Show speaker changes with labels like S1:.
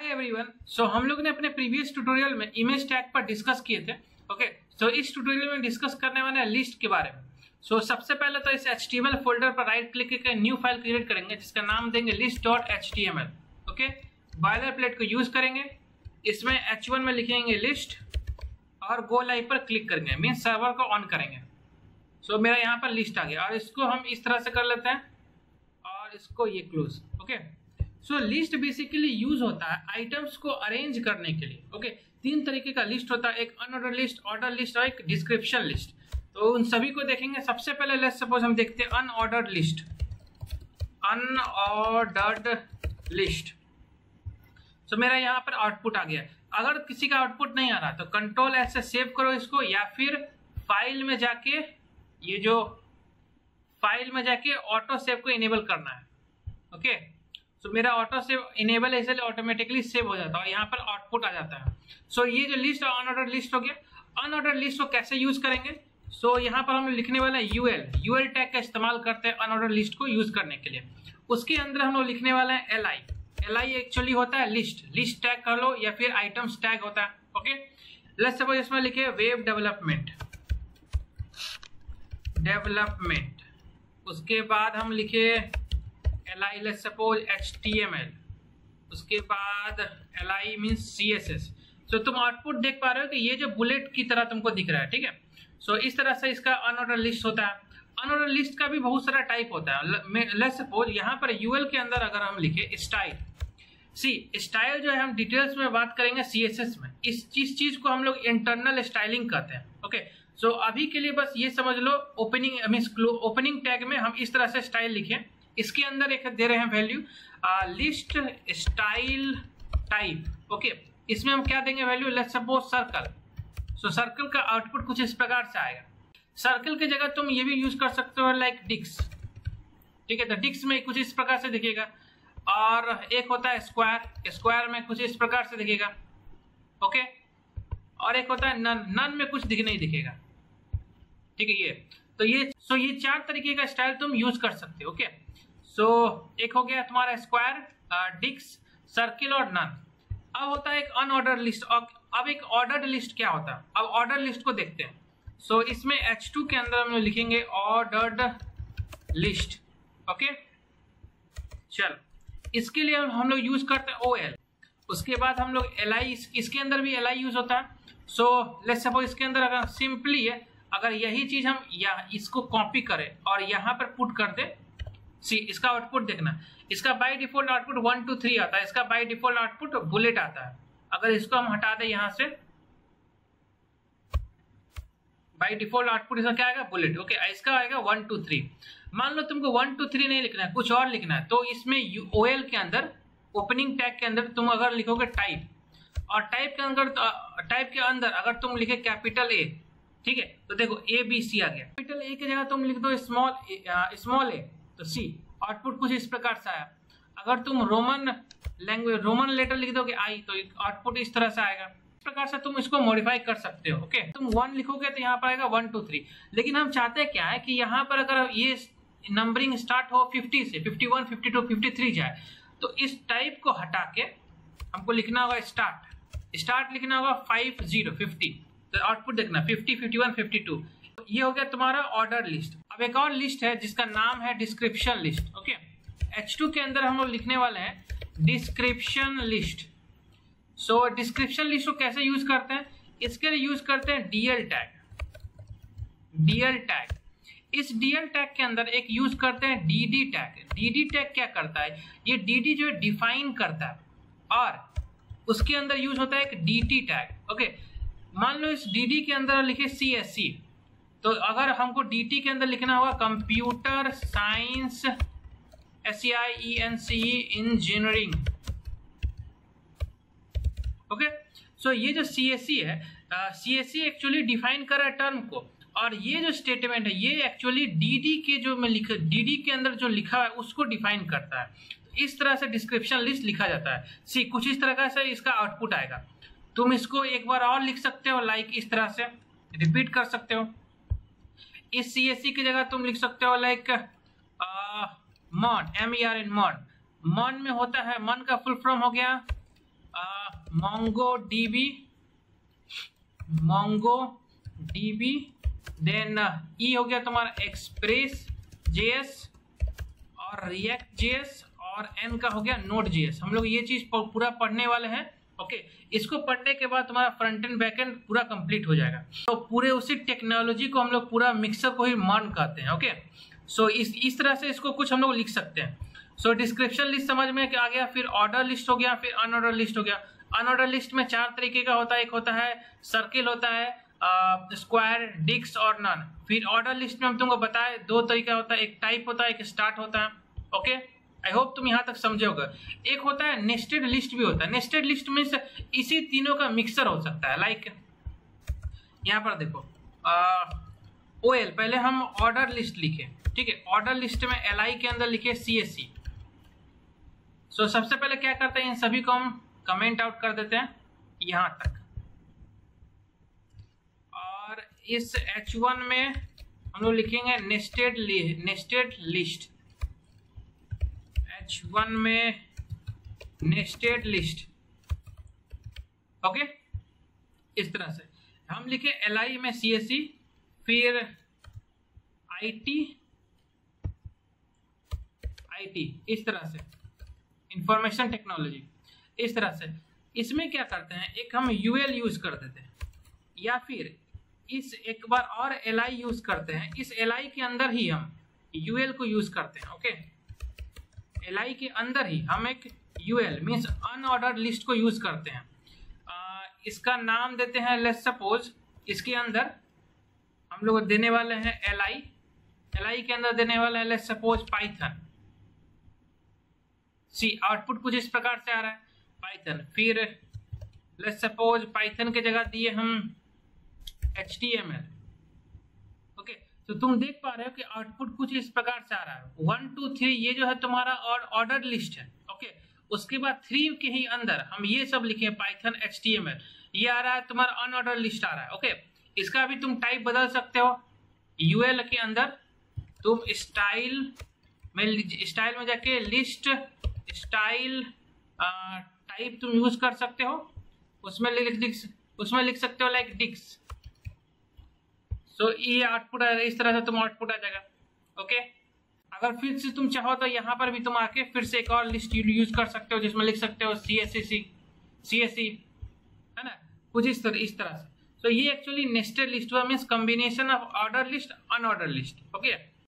S1: Hi everyone. सो हम लोग ने अपने प्रीवियस ट्यूटोरियल में इमेज टैग पर डिस्कस किए थे। ओके, सो इस ट्यूटोरियल में डिस्कस करने वाले हैं लिस्ट के बारे में। सो सबसे पहले तो इस HTML फोल्डर पर राइट क्लिक करके न्यू फाइल क्रिएट करेंगे जिसका नाम देंगे list.html। ओके, बॉयलर प्लेट को यूज करेंगे, इसमें H1 में लिखेंगे लिस्ट और गो लाइव पर क्लिक करेंगे, मीन सर्वर को ऑन करेंगे। सो मेरा यहाँ पर लिस्ट आ गया और इसको हम इस तरह से कर लेते हैं और इसको ये क्लोज। ओके, सो लिस्ट बेसिकली यूज होता है आइटम्स को अरेंज करने के लिए। ओके, तीन तरीके का लिस्ट होता है, एक अनऑर्डर लिस्ट, ऑर्डर लिस्ट और एक डिस्क्रिप्शन लिस्ट। तो उन सभी को देखेंगे। सबसे पहले लेट्स सपोज हम देखते हैं अनऑर्डर्ड लिस्ट। अनऑर्डर्ड लिस्ट, सो मेरा यहाँ पर आउटपुट आ गया। अगर किसी का आउटपुट नहीं आ रहा तो कंट्रोल एस से सेव करो इसको, या फिर फाइल में जाके ये जो फाइल में जाके ऑटो सेव को इनेबल करना है। ओके, सो मेरा ऑटो सेव इनेबल है इसलिए ऑटोमेटिकली सेव हो जाता है और यहाँ पर आउटपुट आ जाता है। सो ये जो लिस्ट अनऑर्डर लिस्ट हो गया। अनऑर्डर लिस्ट को कैसे यूज करेंगे? सो यहाँ पर हम लिखने वाले हैं यूएल टैग का इस्तेमाल करते हैं अनऑर्डर लिस्ट को यूज करने के लिए। उसके अंदर हम लोग लिखने वाले हैं एल एक्चुअली होता है लिस्ट टैग कर लो या फिर आइटम्स टैग होता है। ओके, लेट्स सपोज इसमें लिखे वेब डेवलपमेंट। उसके बाद हम लिखे li, लेट्स सपोज HTML। उसके बाद li मीन्स CSS। सो तुम आउटपुट देख पा रहे हो कि ये जो बुलेट की तरह तुमको दिख रहा है, ठीक है। सो इस तरह से इसका अनऑर्डर लिस्ट होता है। अनऑर्डर लिस्ट का भी बहुत सारा टाइप होता है। लेट्स सपोज यहाँ पर यूएल के अंदर अगर हम लिखे स्टाइल, स्टाइल जो है हम डिटेल्स में बात करेंगे CSS में। इस चीज को हम लोग इंटरनल स्टाइलिंग कहते हैं। ओके, सो अभी के लिए बस ये समझ लो ओपनिंग मीन्स ओपनिंग टैग में हम इस तरह से स्टाइल लिखें। इसके अंदर एक दे रहे हैं value list style type. Okay, इसमें हम क्या देंगे value? Let's suppose circle. So circle का आउटपुट कुछ इस प्रकार से आएगा। सर्कल की जगह तुम ये भी यूज कर सकते हो लाइक डिक्स, ठीक है। तो डिक्स में कुछ इस प्रकार से दिखेगा। और एक होता है स्क्वायर में कुछ इस प्रकार से दिखेगा। ओके, और एक होता है नन में कुछ नहीं दिखेगा, ठीक है। ये चार तरीके का स्टाइल तुम यूज कर सकते हो। ओके, सो एक हो गया तुम्हारा स्क्वायर, डिक्स, सर्किल और नन। अब होता है एक अनऑर्डर लिस्ट। अब एक ऑर्डर्ड लिस्ट क्या होता है? अब ऑर्डर लिस्ट को देखते हैं। सो इसमें H2 के अंदर हम लिखेंगे ऑर्डर्ड लिस्ट। ओके, चल इसके लिए हम लोग यूज करते हैं OL। उसके बाद हम लोग li, इसके अंदर भी li यूज होता है। सो लेट्स सपोज इसके अंदर अगर सिंपली है, अगर यही चीज हम इसको कॉपी करें और यहाँ पर पुट कर दे, इसका आउटपुट देखना। इसका बाय डिफॉल्ट आउटपुट 1 2 3 आता है। इसका बाय डिफॉल्ट आउटपुट बुलेट आता है। अगर इसको हम हटा दें यहाँ से, बाय डिफॉल्ट आउटपुट इसका क्या आएगा? बुलेट। ओके, इसका आएगा 1 2 3। मान लो तुमको 1 2 3 नहीं लिखना है, कुछ और लिखना है, तो इसमें OL के अंदर ओपनिंग टैग के अंदर तुम अगर लिखोगे टाइप, और टाइप के अंदर अगर तुम लिखे कैपिटल A, ठीक है, तो देखो ABC आ गया। कैपिटल A की जगह तुम लिख दो स्मॉल a, तो C आउटपुट कुछ इस प्रकार से आया। अगर तुम रोमन लेटर लिख दोगे I, तो आउटपुट इस तरह से आएगा। इस प्रकार से तुम इसको मॉडिफाई कर सकते हो। ओके, तुम 1 लिखोगे तो यहाँ पर आएगा 1 2 3। लेकिन हम चाहते क्या है कि यहाँ पर अगर ये नंबरिंग स्टार्ट हो 50 से 51 52 53 जाए, तो इस टाइप को हटा के हमको लिखना होगा स्टार्ट लिखना होगा 50 तो आउटपुट देखना 50 51 52। ये हो गया तुम्हारा ऑर्डर लिस्ट। अब एक और लिस्ट है जिसका नाम है डिस्क्रिप्शन लिस्ट। ओके, H2 के अंदर हम लोग लिखने वाले हैं डिस्क्रिप्शन लिस्ट। सो डिस्क्रिप्शन लिस्ट को कैसे यूज करते हैं? इसके लिए यूज करते हैं DL टैग। इस DL टैग के अंदर एक यूज करते हैं DD टैग। DD टैग क्या करता है? ये DD जो है डिफाइन करता है, और उसके अंदर यूज होता है एक DT टैग। ओके, मान लो इस DD के अंदर लिखे CSC, तो अगर हमको DT के अंदर लिखना होगा computer science SCIENCE engineering. Okay, so ये जो CSC है, CSC एक्चुअली डिफाइन कर रहा है टर्म को, और ये जो स्टेटमेंट है ये एक्चुअली DD के जो मैं लिखा DD के अंदर जो लिखा है उसको डिफाइन करता है। तो इस तरह से डिस्क्रिप्शन लिस्ट लिखा जाता है। कुछ इस तरह का से इसका आउटपुट आएगा। तुम इसको एक बार और लिख सकते हो, लाइक इस तरह से रिपीट कर सकते हो। इस CSC की जगह तुम लिख सकते हो लाइक MERN। मॉन में होता है, मन का फुल फॉर्म हो गया MongoDB, देन ई हो गया तुम्हारा एक्सप्रेस जेएस और रिएक्ट जेएस, और एन का हो गया नोड जेएस। हम लोग ये चीज पूरा पढ़ने वाले हैं। ओके, इसको पढ़ने के बाद तुम्हारा फ्रंट एंड बैक एंड पूरा कंप्लीट हो जाएगा। तो पूरे उसी टेक्नोलॉजी को हम लोग पूरा मिक्सर को ही मर्न कहते हैं। ओके, सो इस तरह से इसको कुछ हम लोग लिख सकते हैं। सो डिस्क्रिप्शन लिस्ट समझ में आ गया, फिर ऑर्डर लिस्ट हो गया, फिर अनऑर्डर लिस्ट हो गया। अनऑर्डर लिस्ट में 4 तरीके का होता है, एक होता है सर्किल, होता है स्क्वायर, डिस्क और नन। फिर ऑर्डर लिस्ट में हम तुमको बताए 2 तरीका होता है, एक टाइप होता है, एक स्टार्ट होता है। ओके, आई होप तुम यहाँ तक समझे होगा। एक होता है नेस्टेड लिस्ट भी होता है। नेस्टेड लिस्ट में इसी तीनों का मिक्सर हो सकता है। लाइक यहाँ पर देखो ओएल, पहले हम ऑर्डर लिस्ट लिखे, ठीक है। ऑर्डर लिस्ट में एलआई के अंदर लिखे CSC। सो सबसे पहले क्या करते हैं, इन सभी को हम कमेंट आउट कर देते हैं यहां तक, और इस H1 में हम लोग लिखेंगे नेस्टेड लिस्ट। H1 में नेस्टेड लिस्ट। ओके, इस तरह से हम लिखे LI में CSC, फिर IT, इस तरह से इंफॉर्मेशन टेक्नोलॉजी, इस तरह से। इसमें क्या करते हैं, एक हम UL यूज कर देते हैं, या फिर इस एक बार और LI यूज करते हैं। इस LI के अंदर ही हम UL को यूज करते हैं। ओके, LI के अंदर ही हम एक UL मीन्स अनऑर्डर्ड लिस्ट को यूज करते हैं। इसका नाम देते हैं, लेट्स सपोज इसके अंदर हम लोग देने वाले हैं LI के अंदर देने वाले हैं let's suppose Python. See output कुछ इस प्रकार से आ रहा है पाइथन। फिर लेट्स सपोज पाइथन के जगह दिए हम HTML। ओके, तो तुम देख पा रहे हो कि आउटपुट कुछ इस प्रकार से आ रहा है। 1 2 3 ये जो है तुम्हारा ऑर्डर लिस्ट है। ओके, उसके बाद 3 के ही अंदर हम ये सब लिखे पाइथन HTML, ये आ रहा है तुम्हारा अनऑर्डर लिस्ट आ रहा है। ओके, इसका भी तुम टाइप बदल सकते हो। UL के अंदर तुम स्टाइल में जाके लिस्ट स्टाइल टाइप तुम यूज कर सकते हो। उसमें लिख सकते हो लाइक डिक्स। सो ये आउटपुट आ, इस तरह से तुम आउटपुट आ जाएगा। ओके, अगर फिर से तुम चाहो तो यहाँ पर भी तुम आके फिर से एक और लिस्ट यूज कर सकते हो, जिसमें लिख सकते हो CSC, है ना, कुछ इस तरह से। तो ये एक्चुअली नेस्टेड लिस्ट हुआ, means combination of order list unordered list. Okay,